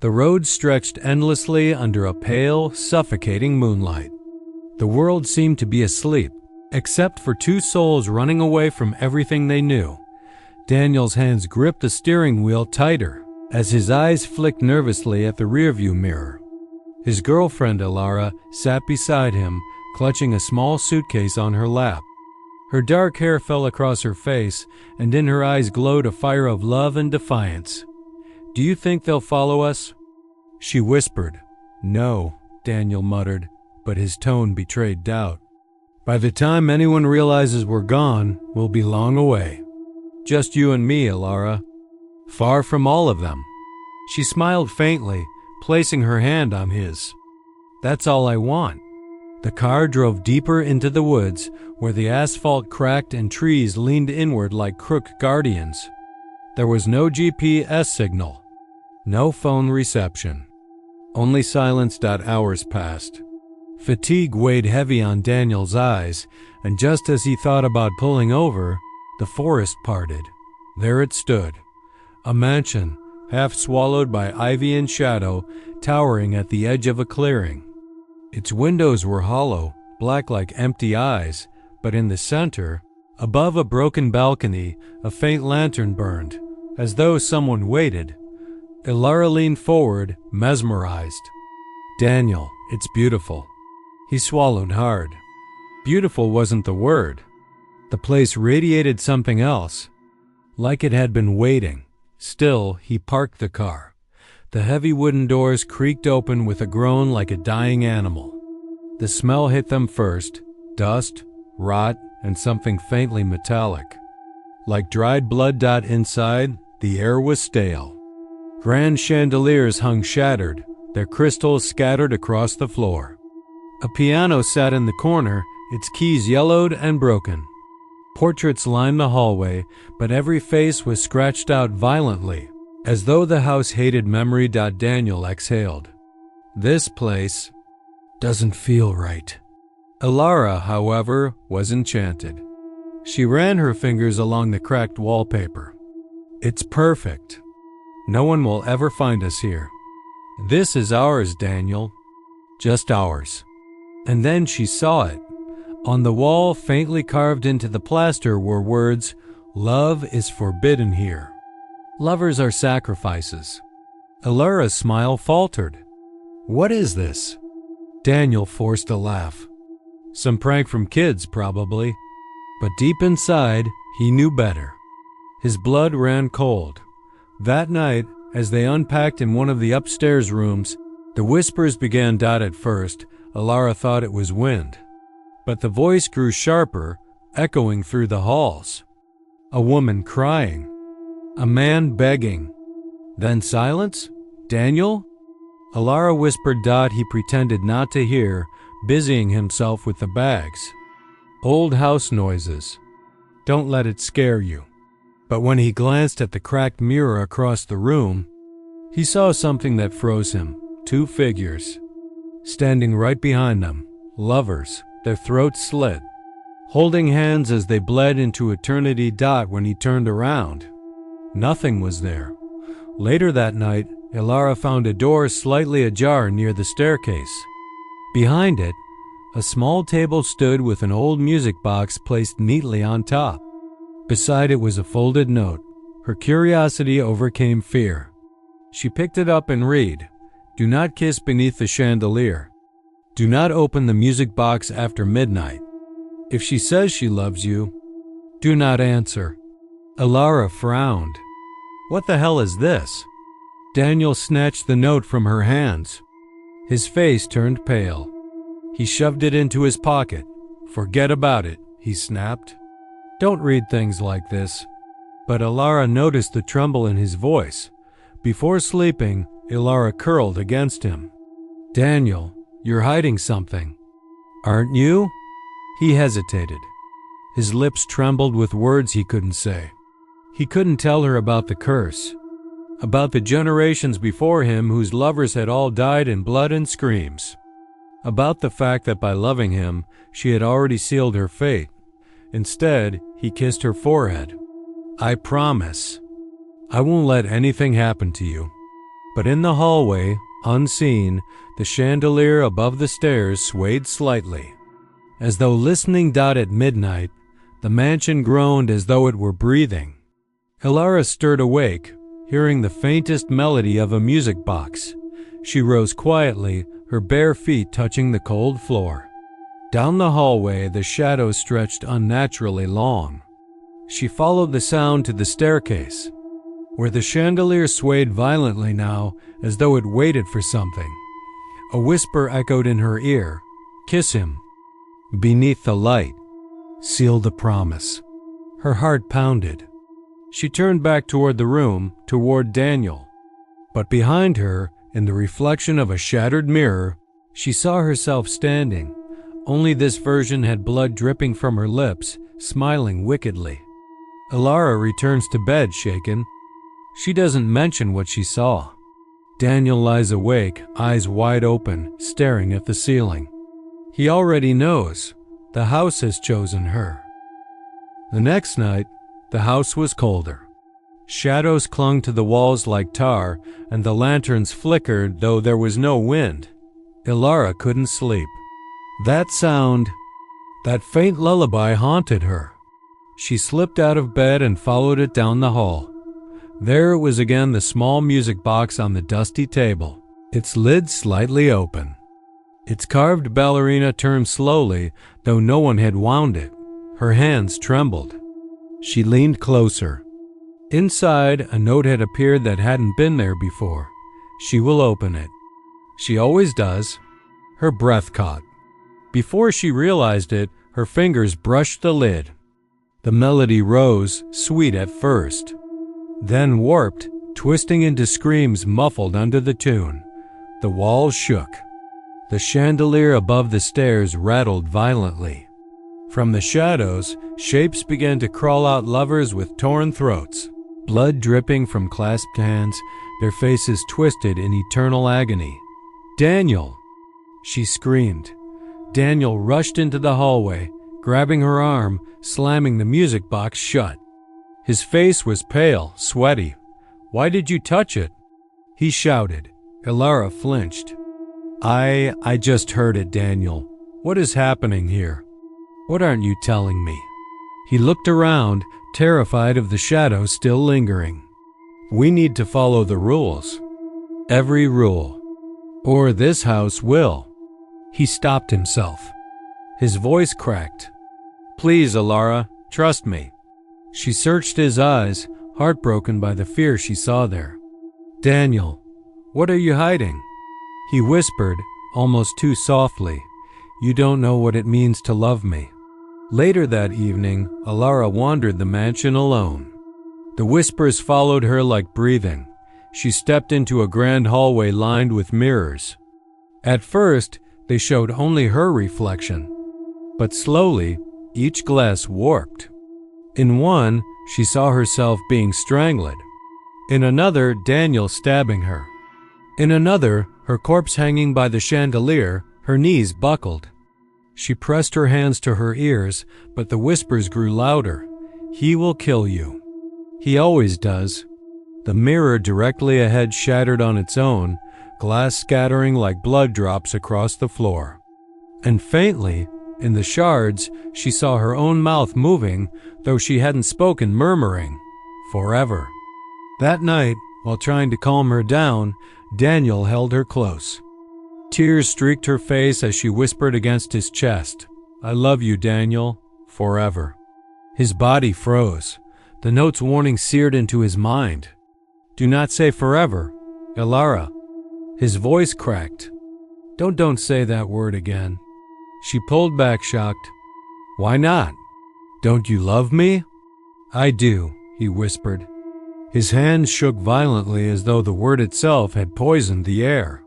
The road stretched endlessly under a pale, suffocating moonlight. The world seemed to be asleep, except for two souls running away from everything they knew. Daniel's hands gripped the steering wheel tighter as his eyes flicked nervously at the rearview mirror. His girlfriend, Ilara, sat beside him, clutching a small suitcase on her lap. Her dark hair fell across her face, and in her eyes glowed a fire of love and defiance. "Do you think they'll follow us?" She whispered. "No," Daniel muttered, but his tone betrayed doubt. "By the time anyone realizes we're gone, we'll be long away. Just you and me, Ilara. Far from all of them." She smiled faintly, placing her hand on his. "That's all I want." The car drove deeper into the woods, where the asphalt cracked and trees leaned inward like crook guardians. There was no GPS signal, no phone reception. Only silence. Hours passed. Fatigue weighed heavy on Daniel's eyes, and just as he thought about pulling over, the forest parted. There it stood, a mansion, half swallowed by ivy and shadow, towering at the edge of a clearing. Its windows were hollow, black like empty eyes, but in the center, above a broken balcony, a faint lantern burned, as though someone waited. Ilara leaned forward, mesmerized. "Daniel, it's beautiful." He swallowed hard. Beautiful wasn't the word. The place radiated something else, like it had been waiting. Still, he parked the car. The heavy wooden doors creaked open with a groan like a dying animal. The smell hit them first, dust, rot, and something faintly metallic. Like dried blood. Inside, the air was stale. Grand chandeliers hung shattered, their crystals scattered across the floor. A piano sat in the corner, its keys yellowed and broken. Portraits lined the hallway, but every face was scratched out violently, as though the house hated memory. Daniel exhaled. "This place doesn't feel right." Ilara, however, was enchanted. She ran her fingers along the cracked wallpaper. "It's perfect. No one will ever find us here. This is ours, Daniel. Just ours." And then she saw it. On the wall, faintly carved into the plaster, were words, "Love is forbidden here. Lovers are sacrifices." Ilara's smile faltered. "What is this?" Daniel forced a laugh. Some prank from kids, probably. But deep inside, he knew better. His blood ran cold. That night, as they unpacked in one of the upstairs rooms, the whispers began. At first, Ilara thought it was wind. But the voice grew sharper, echoing through the halls. A woman crying. A man begging. Then silence? "Daniel?" Ilara whispered. He pretended not to hear, busying himself with the bags. "Old house noises. Don't let it scare you." But when he glanced at the cracked mirror across the room, he saw something that froze him. Two figures. Standing right behind them. Lovers, their throats slit. Holding hands as they bled into eternity. When he turned around, nothing was there. Later that night, Ilara found a door slightly ajar near the staircase. Behind it, a small table stood with an old music box placed neatly on top. Beside it was a folded note. Her curiosity overcame fear. She picked it up and read, "Do not kiss beneath the chandelier. Do not open the music box after midnight. If she says she loves you, do not answer." Ilara frowned. "What the hell is this?" Daniel snatched the note from her hands. His face turned pale. He shoved it into his pocket. "Forget about it," he snapped. "Don't read things like this." But Ilara noticed the tremble in his voice. Before sleeping, Ilara curled against him. "Daniel, you're hiding something, aren't you?" He hesitated. His lips trembled with words he couldn't say. He couldn't tell her about the curse, about the generations before him whose lovers had all died in blood and screams, about the fact that by loving him, she had already sealed her fate. Instead, he kissed her forehead. "I promise. I won't let anything happen to you. But in the hallway, unseen, the chandelier above the stairs swayed slightly. As though listening. At midnight, the mansion groaned as though it were breathing. Elara stirred awake, hearing the faintest melody of a music box. She rose quietly, her bare feet touching the cold floor. Down the hallway, the shadows stretched unnaturally long. She followed the sound to the staircase, where the chandelier swayed violently now, as though it waited for something. A whisper echoed in her ear, "Kiss him." Beneath the light, seal the promise. Her heart pounded. She turned back toward the room, toward Daniel. But behind her, in the reflection of a shattered mirror, she saw herself standing. Only this version had blood dripping from her lips, smiling wickedly. Elara returns to bed, shaken. She doesn't mention what she saw. Daniel lies awake, eyes wide open, staring at the ceiling. He already knows. The house has chosen her. The next night, the house was colder. Shadows clung to the walls like tar, and the lanterns flickered though there was no wind. Elara couldn't sleep. That sound, that faint lullaby haunted her. She slipped out of bed and followed it down the hall. There it was again, the small music box on the dusty table, its lid slightly open. Its carved ballerina turned slowly, though no one had wound it. Her hands trembled. She leaned closer. Inside, a note had appeared that hadn't been there before. She will open it. She always does. Her breath caught. Before she realized it, her fingers brushed the lid. The melody rose, sweet at first, then warped, twisting into screams muffled under the tune. The walls shook. The chandelier above the stairs rattled violently. From the shadows, shapes began to crawl out, lovers with torn throats, blood dripping from clasped hands, their faces twisted in eternal agony. "Daniel!" she screamed. Daniel rushed into the hallway, grabbing her arm, slamming the music box shut. His face was pale, sweaty. "Why did you touch it?" he shouted. Elara flinched. I just heard it, Daniel. What is happening here? What aren't you telling me?" He looked around, terrified of the shadow still lingering. "We need to follow the rules. Every rule. Or this house will." He stopped himself. His voice cracked. "Please, Elara, trust me." She searched his eyes, heartbroken by the fear she saw there. "Daniel, what are you hiding?" He whispered, almost too softly, "You don't know what it means to love me." Later that evening, Elara wandered the mansion alone. The whispers followed her like breathing. She stepped into a grand hallway lined with mirrors. At first, they showed only her reflection. But slowly, each glass warped. In one, she saw herself being strangled. In another, Daniel stabbing her. In another, her corpse hanging by the chandelier, her knees buckled. She pressed her hands to her ears, but the whispers grew louder. "He will kill you. He always does." The mirror directly ahead shattered on its own, glass scattering like blood drops across the floor. And faintly, in the shards, she saw her own mouth moving, though she hadn't spoken, murmuring, "Forever." That night, while trying to calm her down, Daniel held her close. Tears streaked her face as she whispered against his chest, "I love you, Daniel, forever." His body froze. The note's warning seared into his mind. "Do not say forever, Elara." His voice cracked. Don't say that word again." She pulled back, shocked. "Why not? Don't you love me?" "I do," he whispered. His hands shook violently as though the word itself had poisoned the air.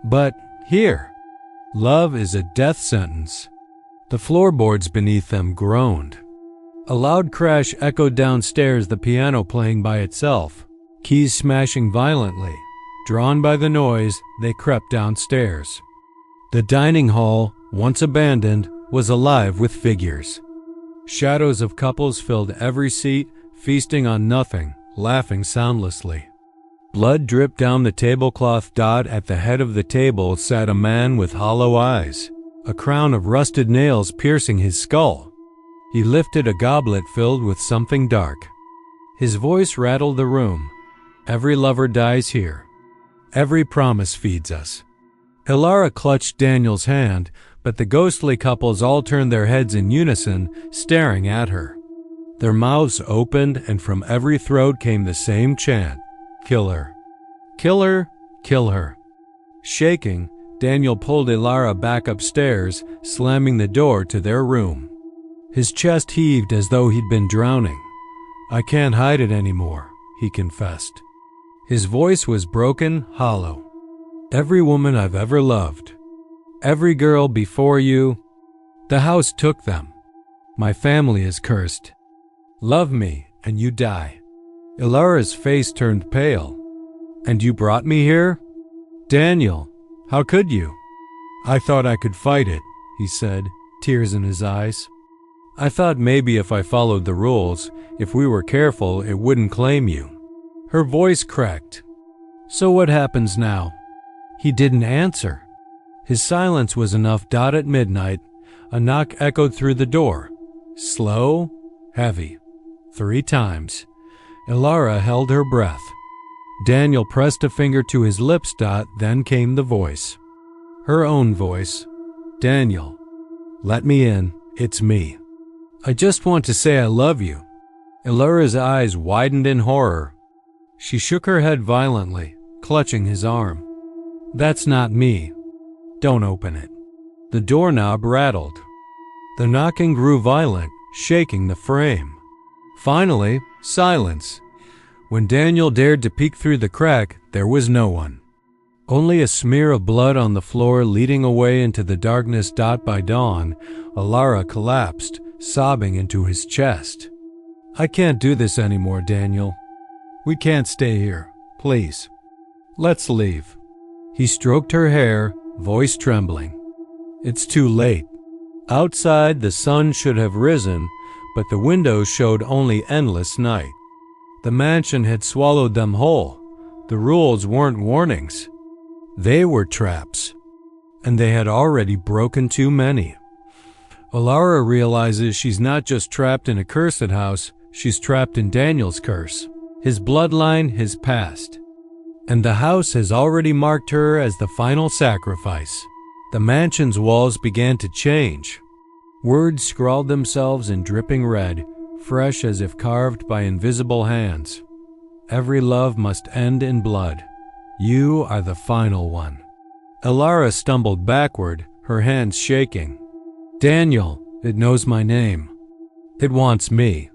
"But here, love is a death sentence." The floorboards beneath them groaned. A loud crash echoed downstairs, the piano playing by itself, keys smashing violently. Drawn by the noise, they crept downstairs. The dining hall, once abandoned, was alive with figures. Shadows of couples filled every seat, feasting on nothing, laughing soundlessly. Blood dripped down the tablecloth. At the head of the table sat a man with hollow eyes, a crown of rusted nails piercing his skull. He lifted a goblet filled with something dark. His voice rattled the room. Every lover dies here. Every promise feeds us. Ilara clutched Daniel's hand, but the ghostly couples all turned their heads in unison, staring at her. Their mouths opened, and from every throat came the same chant, "Kill her. Kill her. Kill her." Shaking, Daniel pulled Ilara back upstairs, slamming the door to their room. His chest heaved as though he'd been drowning. "I can't hide it anymore," he confessed. His voice was broken, hollow. "Every woman I've ever loved, every girl before you, the house took them. My family is cursed. Love me, and you die." Ilara's face turned pale. "And you brought me here?" "Daniel, how could you?" "I thought I could fight it," he said, tears in his eyes. "I thought maybe if I followed the rules, if we were careful, it wouldn't claim you." Her voice cracked. "So what happens now?" He didn't answer. His silence was enough. At midnight, a knock echoed through the door. Slow, heavy. 3 times. Ilara held her breath. Daniel pressed a finger to his lips. Then came the voice. Her own voice. "Daniel, let me in. It's me. I just want to say I love you." Ilara's eyes widened in horror. She shook her head violently, clutching his arm. "That's not me. Don't open it." The doorknob rattled. The knocking grew violent, shaking the frame. Finally, silence. When Daniel dared to peek through the crack, there was no one. Only a smear of blood on the floor leading away into the darkness. By dawn, Ilara collapsed, sobbing into his chest. "I can't do this anymore, Daniel. We can't stay here. Please. Let's leave." He stroked her hair, voice trembling. "It's too late." Outside, the sun should have risen, but the windows showed only endless night. The mansion had swallowed them whole. The rules weren't warnings. They were traps. And they had already broken too many. Ilara realizes she's not just trapped in a cursed house, she's trapped in Daniel's curse. His bloodline, his past. And the house has already marked her as the final sacrifice. The mansion's walls began to change. Words scrawled themselves in dripping red, fresh as if carved by invisible hands. "Every love must end in blood. You are the final one." Ilara stumbled backward, her hands shaking. "Daniel, it knows my name. It wants me."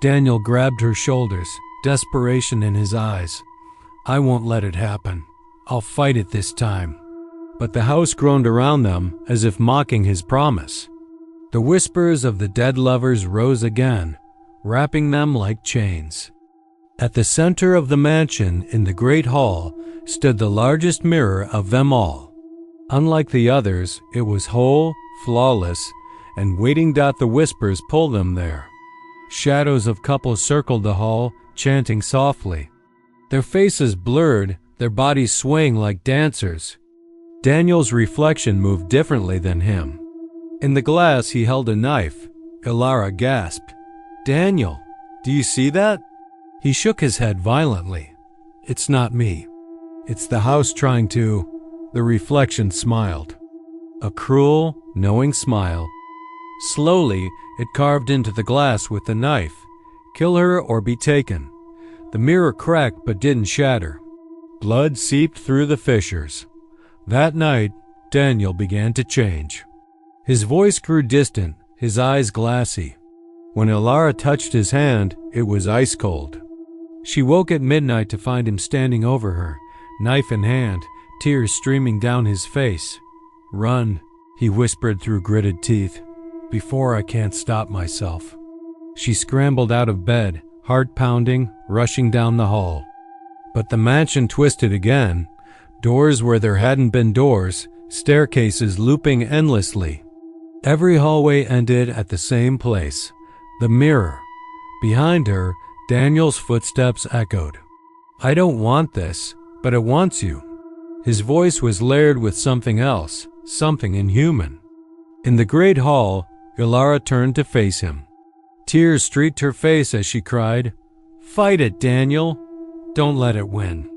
Daniel grabbed her shoulders, desperation in his eyes. "I won't let it happen. I'll fight it this time." But the house groaned around them as if mocking his promise. The whispers of the dead lovers rose again, wrapping them like chains. At the center of the mansion, in the great hall, stood the largest mirror of them all. Unlike the others, it was whole, flawless, and waiting. The whispers pulled them there. Shadows of couples circled the hall, chanting softly. Their faces blurred, their bodies swaying like dancers. Daniel's reflection moved differently than him. In the glass he held a knife. Ilara gasped. "Daniel, do you see that?" He shook his head violently. "It's not me. It's the house trying to." The reflection smiled. A cruel, knowing smile. Slowly, it carved into the glass with the knife. "Kill her or be taken." The mirror cracked but didn't shatter. Blood seeped through the fissures. That night, Daniel began to change. His voice grew distant, his eyes glassy. When Ilara touched his hand, it was ice cold. She woke at midnight to find him standing over her, knife in hand, tears streaming down his face. "Run," he whispered through gritted teeth, "before I can't stop myself." She scrambled out of bed, heart pounding, rushing down the hall. But the mansion twisted again, doors where there hadn't been doors, staircases looping endlessly. Every hallway ended at the same place, the mirror. Behind her, Daniel's footsteps echoed. I don't want this, but it wants you. His voice was layered with something else, something inhuman. In the great hall, Ilara turned to face him. Tears streaked her face as she cried, "Fight it, Daniel! Don't let it win."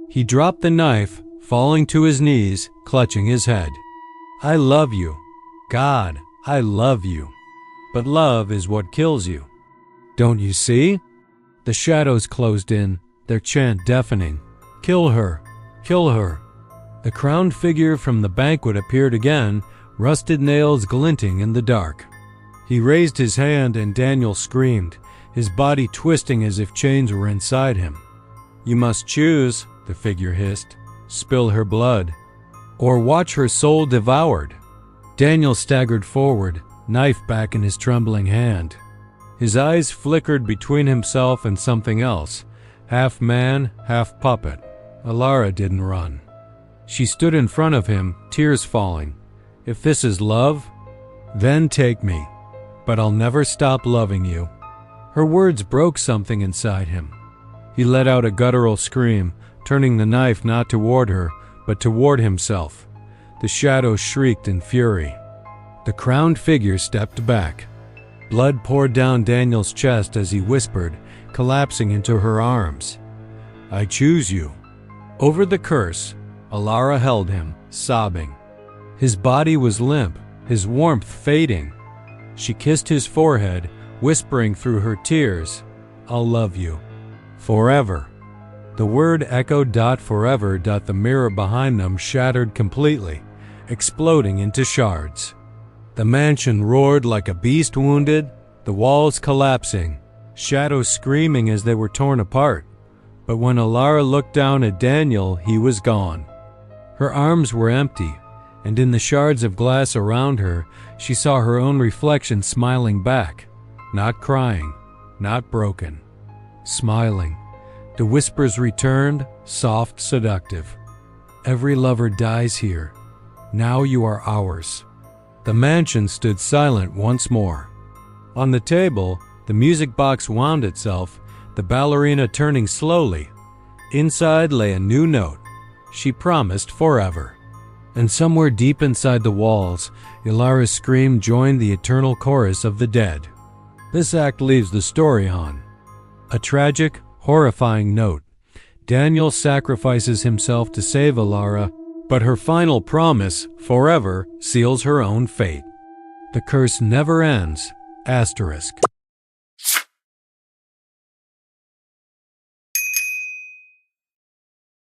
He dropped the knife, falling to his knees, clutching his head. "I love you. God, I love you. But love is what kills you. Don't you see?" The shadows closed in, their chant deafening. "Kill her! Kill her!" The crowned figure from the banquet appeared again, rusted nails glinting in the dark. He raised his hand and Daniel screamed, his body twisting as if chains were inside him. "You must choose," the figure hissed, "spill her blood, or watch her soul devoured." Daniel staggered forward, knife back in his trembling hand. His eyes flickered between himself and something else, half man, half puppet. Ilara didn't run. She stood in front of him, tears falling. "If this is love, then take me, but I'll never stop loving you." Her words broke something inside him. He let out a guttural scream, turning the knife not toward her, but toward himself. The shadow shrieked in fury. The crowned figure stepped back. Blood poured down Daniel's chest as he whispered, collapsing into her arms. "I choose you." Over the curse, Ilara held him, sobbing. His body was limp, his warmth fading. She kissed his forehead, whispering through her tears, "I'll love you. Forever." The word echoed forever. The mirror behind them shattered completely, exploding into shards. The mansion roared like a beast wounded, the walls collapsing, shadows screaming as they were torn apart. But when Ilara looked down at Daniel, he was gone. Her arms were empty, and in the shards of glass around her, she saw her own reflection smiling back, not crying, not broken, smiling. The whispers returned, soft, seductive. "Every lover dies here. Now you are ours." The mansion stood silent once more. On the table, the music box wound itself, the ballerina turning slowly. Inside lay a new note. She promised forever. And somewhere deep inside the walls, Ilara's scream joined the eternal chorus of the dead. This act leaves the story on a tragic, horrifying note. Daniel sacrifices himself to save Ilara, but her final promise, forever, seals her own fate. The curse never ends. Asterisk.